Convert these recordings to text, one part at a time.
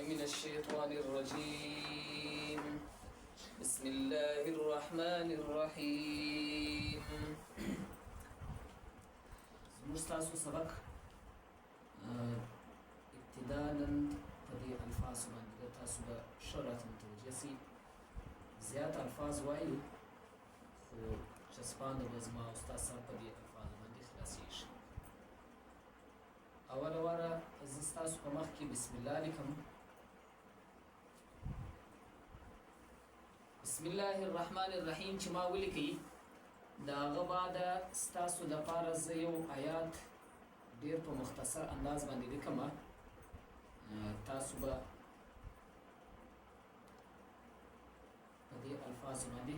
من الشيطان الرجيم. بسم الله الرحمن الرحيم. مستاسو سبق ابتداءً پدې الفاظ باندې تاسو به شرط متوجه سي. زیات الفاظ وایو خو چسپاند به زما استاد صاحب په دې الفاظ باندې خلاصیږي. اوله واره زه ستاسو په مخ کې بسم الله لیکم. بسم الله الرحمن الرحیم چې ما ولیکي د هغه بعد ستاسو دپاره زه یو آیات ډېر په مختصر انداز باندې لیکم. تاسو به په دې الفاظو باندې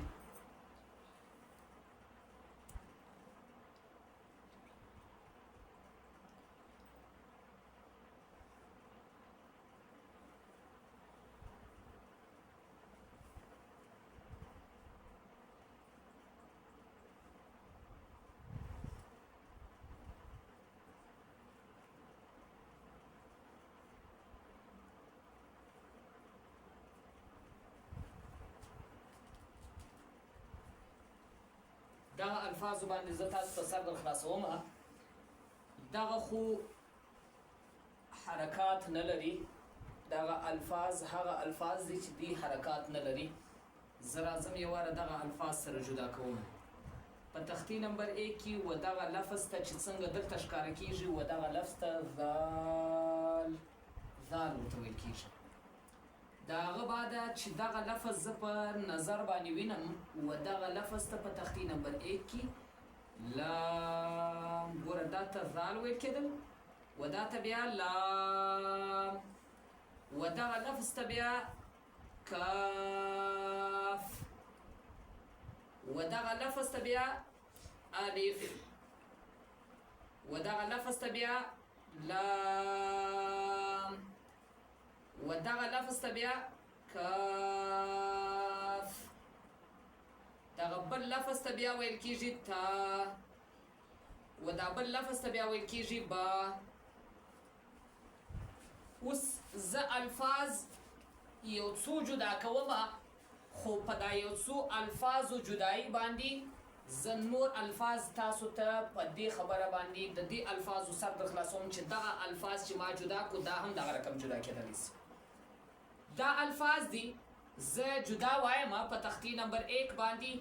دغه الفاظو باندې زه تاسو ته سر در خلاصوم. دغه خو حرکات نه لري. دغه الفاظ هغه الفاظ دي چې دی حرکات نه لري. زه راځم یو واره دغه الفاظ سره جدا کوم. په تختی نمبر 1 کې و دغه لفظ ته چې څنګه دلته ښکاره کېږي و دغه لفظ ته ذال ورته ویل کېږي. د هغه بعده چې دغه لفظ زه په نظر باندې وینم و دغه لفظ ته په تختی نمبر 1 کې لام ګوره دا ته ذال ویل کېدل و دا ته بیا لام و دغه لفظ ته بیا کاف و دغه لفظ ته بیا الف و دغه لفظ ته بیا لام و دغه لفظ ته بیا کاف. دغه بل لفظ ته بیا ویل کېږي تا و دا بل لفظ ته بیا ویل کېږي با. اوس زه الفاظ یو څو جدا کوم خو په دا یو څو الفاظو جدایي باندې زه نور الفاظ تاسو ته په دې خبره باندې د دې الفاظو سر در خلاصوم چې دغه الفاظ چې ما جدا کو دا هم دغه رقم جدا کېدلی سي. دا الفاظ دي زه جدا وایم په تختی نمبر 1 باندې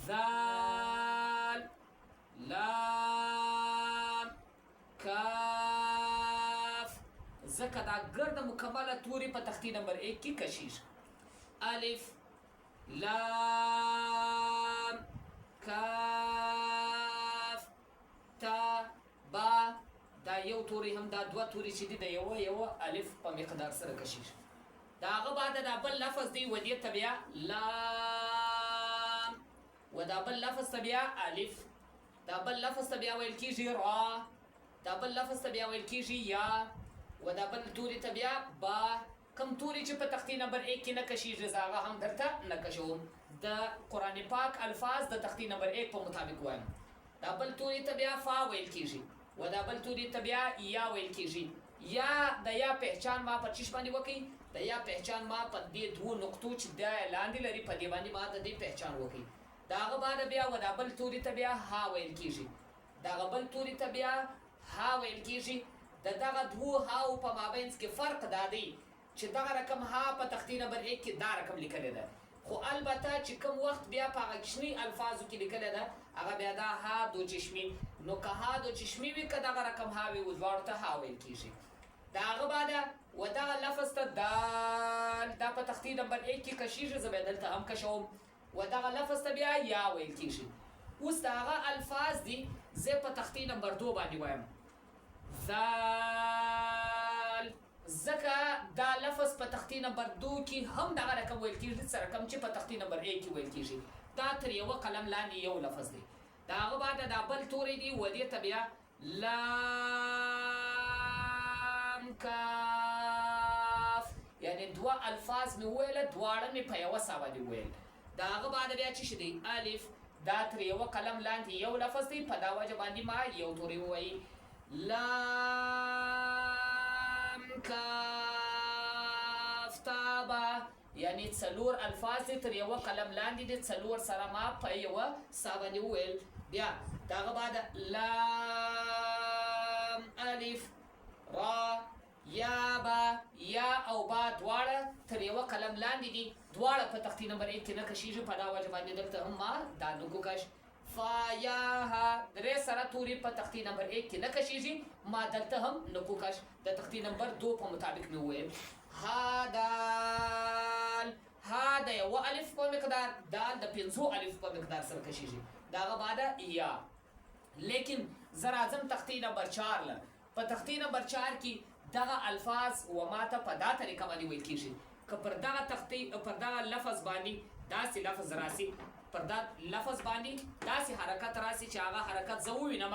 ذال لام کاف. ځکه دا ګرده مکمله توري په تختی نمبر 1 کې کشیږي. الف لام کاف تا با. دا یو توري هم دا دوه توري چې دي د یو الف په مقدار سره کشیږي. دا هغه بعد دا بل لفظ دی و دې ته بیا لام و دا بل لفظ ته بیا الف. دا بل لفظ ته بیا ویل کېږي را. دا بل لفظ ته بیا ویل کېږي یا و دا بل توري ته بیا با. کم توري چې په تختی نمبر 1 کې نه کشیږي زه هغه هم درته نه کشوم. د قرآن پاک الفاظ د تختی نمبر 1 په مطابق وایم. دا بل توري ته بیا فا ویل کېږي و دا بل توري ته بیا یا ویل کېږي. یا د یا پہچان ما په چیش باندې وکړي. د یا پہچان ما په دې دوه نقطو چې د لاندې لري په دې باندې ما د دې پہچان وکړي. د هغه بعد بیا و دا بل توري ته بیا ها ویل کېږي. د هغه بل توري ته بیا ها ویل کېږي. د دغه دوه هاو په مابینځ کې فرق دا دی چې دغه رقم ها په تختی نمبر 1 کې دا رقم لیکلی ده خو البته چې کوم وخت بیا په هغه کوچني الفاظو کې لیکلی ده هغه بیا دا ها دو چشمي. نو که ها دو چشمي وي که دغه رقم ها وي دواړو ته ها ویل کېږي. د هغه بعده و دغه لفظ ته دال دا په تختی نمبر 1 کې کشیږي. زه به دلته هم کشوم و دغه لفظ ته بیا یا ویل کېږي. اوس د هغه الفاظ دي زه په تختی نمبر 2 باندې وایم ذال. ځکه دا لفظ په تختی نمبر 2 کې هم دغه رقم ویل کېږي څه رقم چې په تختی نمبر 1 کې ویل کېږي. دا تر یوه قلم لاندې یو لفظ دی. د هغه بعد دا بل توری دی و دې ته بیا لام کاف. یعنی دوه الفاظ مې وویله دواړه مې په یوه سا باندې وویل. د هغه بعد بیا چې شي دی الف دا تر یوه قلم لاندې یو لفظ دی. په دا وجه باندې ما یو توری ووایي لام کاف یعنی څلور الفاظ دي تر یوه قلم لاندې دي، څلور سره ما په یوه سا باندې وویل. بیا د هغه بعد لام الف را یا با یا او با دواړه تر یوه قلم لاندې دي، دواړه په تختې نمبر 1 کې نه کشیږي. په دا وجه باندې دلته هم ما دا نګو کش. فا یا ها درې سره تورې په تختې نمبر 1 کې نه کشیږي، ما دلته هم نګو کش. د تختې نمبر 2 په مطابق مې وویل. ها دال ها د یوه الف په مقدار، دال د 5 الف په مقدار سره کشیږي. د هغه بعد یا. لیکن زه راځم تختې نمبر 4 له. په تختې نمبر 4 کې دغه الفاظ و ماته په دا طریقه باندې ویل کېږي که پر دغه تختې پر دغه لفظ باندې داسې لفظ راسي، پر دا لفظ باندې داسې حرکت راسي چې هغه حرکت زه ووینم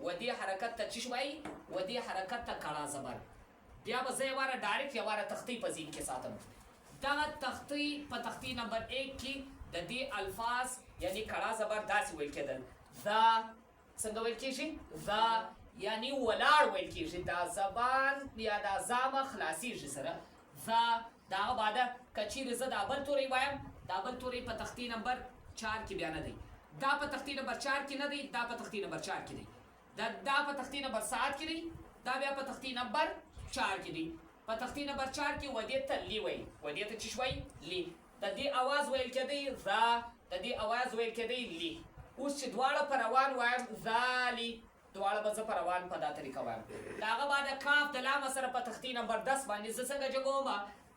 و دې حرکت ته څه وایي؟ و دې حرکت ته کړه زبر. بیا به زه یې واره ډایرکټ یې واره تختې په ذهن کې ساتم. دغه تختې په تختې نمبر 1 کې د دې الفاظ یعنی کړه زبر داسې ویل کېدل. ذا څنګه ویل کېږي؟ ذا یعنی ولاړ ویل کېږي. دا زبان یا دا زامه خلاصېږي سره. ذا د هغه بعده که چیرې زه دا بل توری وایم، دا بل توری په تختې نمبر 4 کې بیا نه دی. دا په تختې نمبر 4 کې نه دی، دا په تختې نمبر 4 کې دی. دا په تختې نمبر 7 کې دی، دا بیا په تختې نمبر 4 کې دی. په تختې نمبر 4 کې ودې ته لی وایي، ودې ته څه وایي؟ لی. د دې اواز ویل کېدی ذا، د دې اواز ویل کېدی لی. اوس چې دواړه په روان وایم ذالی، دواړه به زه په روان په دا طریقه وایم. د هغه بعد کاف د لامه سره په تختې نمبر 10 باندې زه څنګه جګوم؟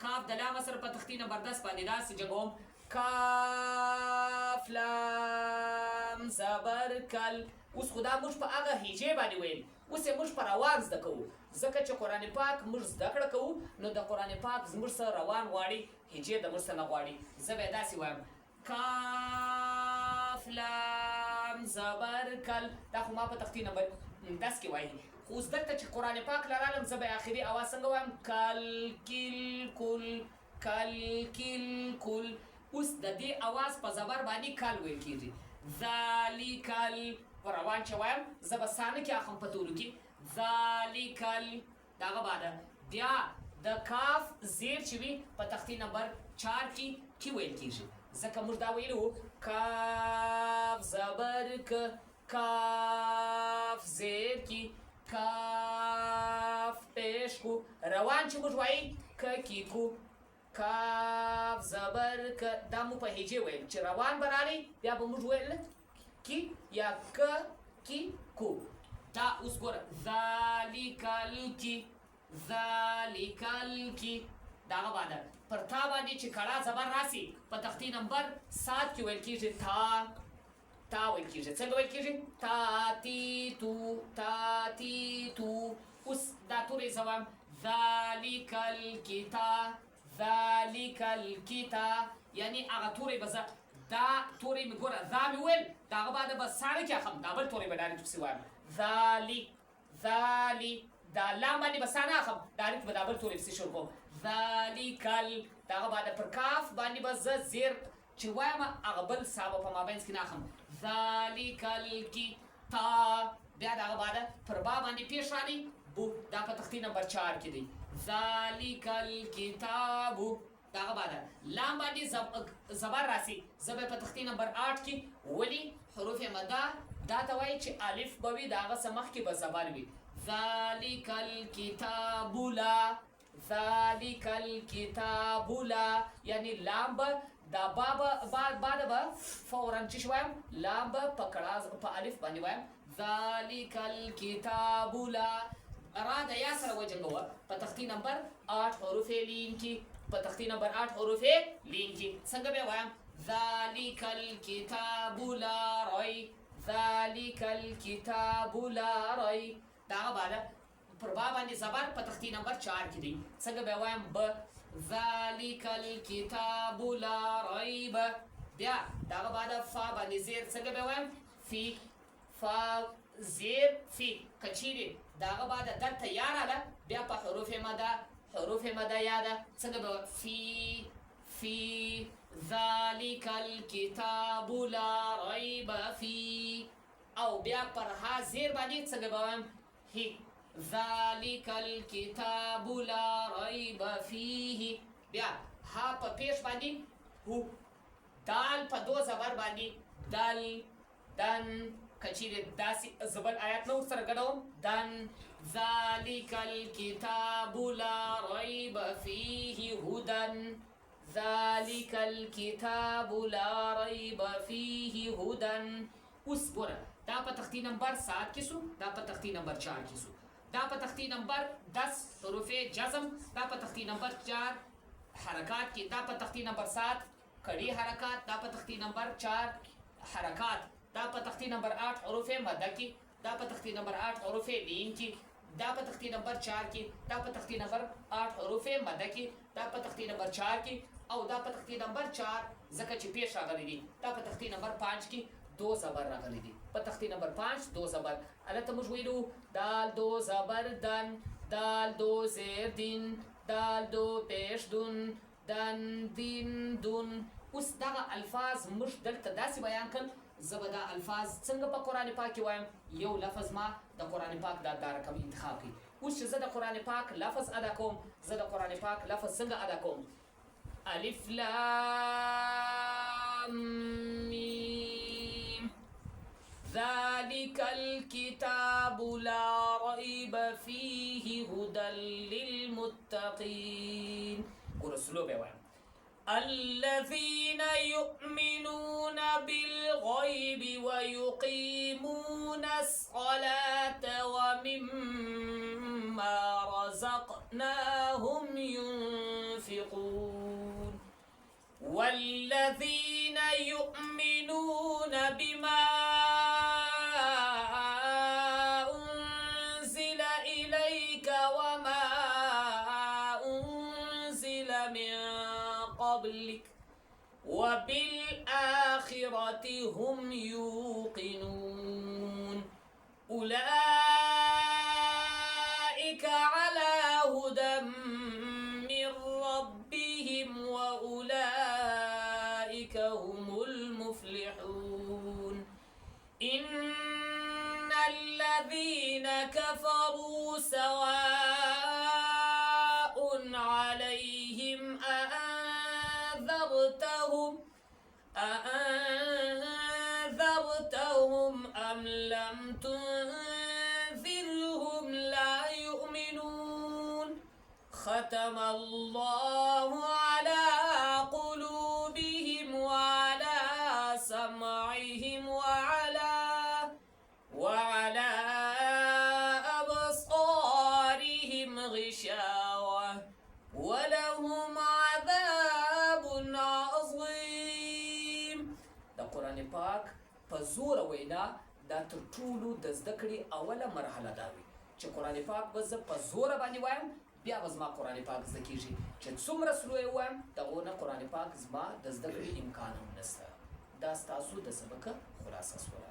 کاف د لامه سره په تختې نمبر 10 باندې داسې جګوم. کاف لام زبر کل. اوس خو دا موږ په هغه هجې باندې ویل، اوس یې موږ په روان زده کوو. ځکه چې قرآن پاک موږ زده کړه کوو، نو د قرآن پاک زموږ سره روان غواړي، هجې د موږ سره نه غواړي. زه به یې داسې وایم کاف لام زبر کل. دا خو ما په تختې نمبر 10 کې وایي، خو اوس دلته چې قرآن پاک لرالم زه به یې آخري اواز څنګه وایم؟ کل کل کل کل کل کل. اوس د دې اواز په زبر باندې کل ویل کېږي. ذالکل په روان چې وایم زه به سانه کې اخم په تورو کې ذالکل. د هغه بعده بیا د کاف زیر چې وي په تختې نمبر 4 کې ویل کېږي. ځکه موږ دا ویلو کاف زبر ک، کاف زیر کی، کاف پیش کو. روان چې موږ وایي ک کی کو، کاف زبر ک. دا مو په هجې ویل چې روان به راغی بیا به موږ ویل کی یا ک کی کو. دا اوس ګوره ذالکل کی، ذالکل کی. د هغه بعده پر تا باندې چې کړه زبر راسي په تختې نمبر 7 کې ویل کېږي تا، تا ویل کېږي. څنګه ویل کېږي؟ تا تی تو، تا تی تو. اوس دا تورې زه وایم ذالکل کتا، ذالکل کتا. یعنی هغه تورې به زه دا تورې مې ګوره ذا مې ویل، د هغه بعده به ساړه کې اخم، دا بل تورې به ډایرکټ پسې وایم ذالی ذالی. دا لام باندې به سانه اخم، ډایرکټ به دا بل تورې پسې شروع کوم ذالکل. د هغه بعده پر کاف باندې به زه زیر چې وایم هغه بل سا به په مابینځ کې نه اخم ذالکل کی تا. بیا د هغه بعده پر با باندې پیش راغلی بو، دا په تختې نمبر 4 کې دی. ذالکل کتابو. د هغه بعده لام باندې زبر راسي، زه به په تختې نمبر 8 کې ولي حروف مده دا ته وایي چې الف به وي، د هغه څه مخکې به زبر وي. ذالکل کتاب لا، ذالکل کتاب لا. یعنی لام به دا با به فورا چې وایم لام به په کړه په الف باندې وایم ذالکل کتاب لا. را د یا سره وجنګوه په تختې نمبر 8 حروف لین کې، په تختې نمبر 8 حروف لین کې څنګه به وایم ذالکل کتاب لا ریب، ذالکل کتاب لا ریب. د هغه بعده پر با باندې زبر په تختې نمبر 4 کې دی. څنګه به وایم ب ذالکل کتاب لا ریب. بیا د هغه بعده فا باندې زیر څنګه به وایم فی، فا زیر فی. که چیرې د هغه بعده دلته یا راله بیا په حروف مده، حروف مده یا ده څنګه به فی فی ذالکل کتاب لا ریب فی. او بیا پر ها زیر باندې څنګه به وایم هی ذالکل کتاب لا ریب فیه. بیا ها په پیش باندې هو، دال په دو زبر باندې دل، دن کچیرې داسې زبر آیات نه ورسره ګډوم، دن ذلک الکتاب لا ریب فیه هدن، ذلک الکتاب لا ریب فیه هدن. اوس ګوره دا په تختی نمبر 7 کې شو، دا په تختی نمبر 4 کې شو، دا په تختی نمبر 10 حروف جزم، دا په تختی نمبر 4 حرکات کې، دا په تختی نمبر 7 کڑی حرکات، دا په تختی نمبر 4 حرکات، دا په تختی نمبر 8 حروف مده کې، دا په تختی نمبر 8 حروف لین کې، دا په تختی نمبر 4 کې، دا په تختی نمبر 8 حروف مده کې، دا په تختی نمبر 4 کې، او دا په تختی نمبر 4 ځکه چې پیش راغلی دي، دا په تختی نمبر 5 کې دو زبر راغلی دي. په تختی نمبر 5 دو زبر، البته موږ ویلو دال دو زبر دن، دال دو زیر دین، دال دو پیش دون، دن دین دون. اوس دغه الفاظ موږ دلته داسې بیان کړل، زه به دا الفاظ څنګه په قرآن پاک کې وایم، یو لفظ ما د قرآن پاک دا رقم انتخاب کړي. اوس چې زه د قرآن پاک لفظ ادا کوم، زه د قرآن پاک لفظ څنګه ادا کوم؟ الف لام میم ذلك الكتاب لا ريب فيه هدى للمتقين. ګوره سلوب یې وایم، الذين يؤمنون بالغيب ويقيمون الصلاة ومما رزقناهم ينفقون، والذين يؤمنون بما أنزل إليك وما أنزل من قبلك وبالآخرة هم يوقنون، أولئك على هدى من ربهم وأولئك هم المفلحون. إن الذين كفروا سواء عليهم أأنذرتهم أم لم تنذرهم لا يؤمنون. ختم الله على قلوبهم وعلى سمعهم وعلى أبصارهم غشاوة ولهم عذاب عظيم. د قرآن پاک په زور وینا دا تر ټولو د زده کړې اوله مرحله دا وي چې قرآن پاک به زه په زوره باندې وایم، بیا به زما قرآن پاک زده کېږي. چې څومره سلو یې ووایم دغو نه قرآن پاک زما د زده کړې امکان هم نشته. دا ستاسو د سبق خلاصه سوله.